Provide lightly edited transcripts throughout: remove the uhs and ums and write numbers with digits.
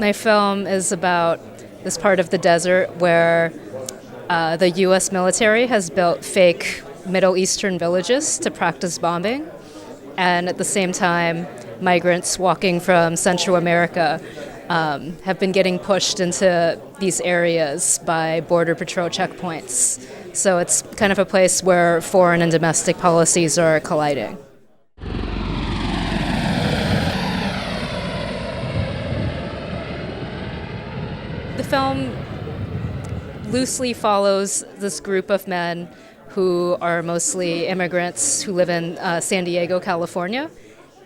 My film is about this part of the desert where the U.S. military has built fake Middle Eastern villages to practice bombing, and at the same time, migrants walking from Central America have been getting pushed into these areas by Border Patrol checkpoints. So it's kind of a place where foreign and domestic policies are colliding. The film loosely follows this group of men who are mostly immigrants who live in San Diego, California,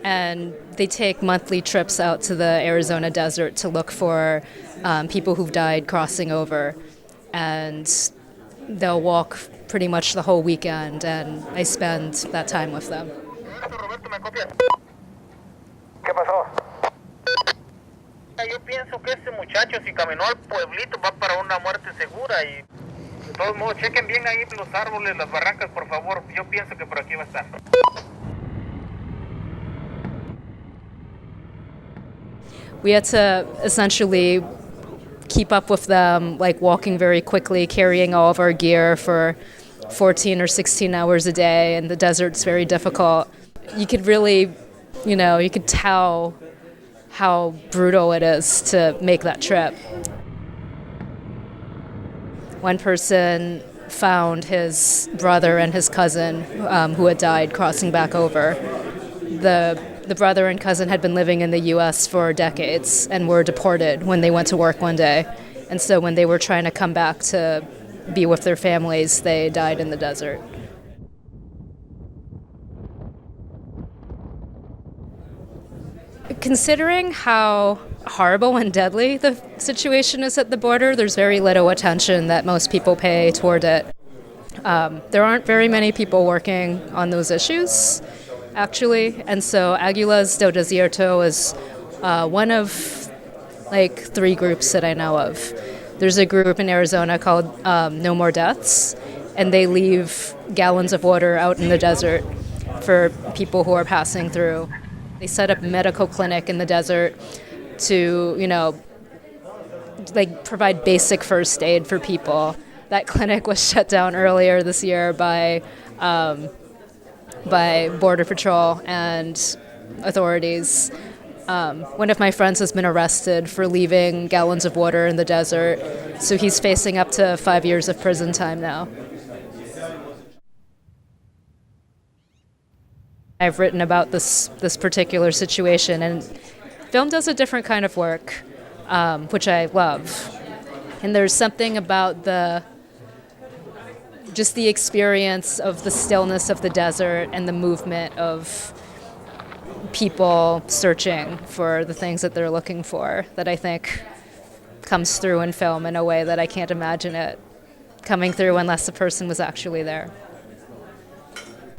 and they take monthly trips out to the Arizona desert to look for people who've died crossing over, and they'll walk pretty much the whole weekend, and I spend that time with them. ¿Qué pasó? Yo pienso que este muchacho, si caminó al pueblito, va para una muerte segura. Y de todos modos, chequen bien ahí los árboles, las barrancas, por favor. Yo pienso que por aquí va a estar. We had to essentially keep up with them, like walking very quickly, carrying all of our gear for 14 or 16 hours a day, and the desert's very difficult. You could really, you could tell how brutal it is to make that trip. One person found his brother and his cousin who had died crossing back over. The brother and cousin had been living in the U.S. for decades and were deported when they went to work one day. And so when they were trying to come back to be with their families, they died in the desert. Considering how horrible and deadly the situation is at the border, there's very little attention that most people pay toward it. There aren't very many people working on those issues, actually, and so Águilas del Desierto is one of 3 groups that I know of. There's a group in Arizona called No More Deaths, and they leave gallons of water out in the desert for people who are passing through. They set up a medical clinic in the desert to, provide basic first aid for people. That clinic was shut down earlier this year by Border Patrol and authorities. One of my friends has been arrested for leaving gallons of water in the desert, so he's facing up to 5 years of prison time now. I've written about this particular situation, and film does a different kind of work, which I love. And there's something about the experience of the stillness of the desert and the movement of people searching for the things that they're looking for that I think comes through in film in a way that I can't imagine it coming through unless the person was actually there.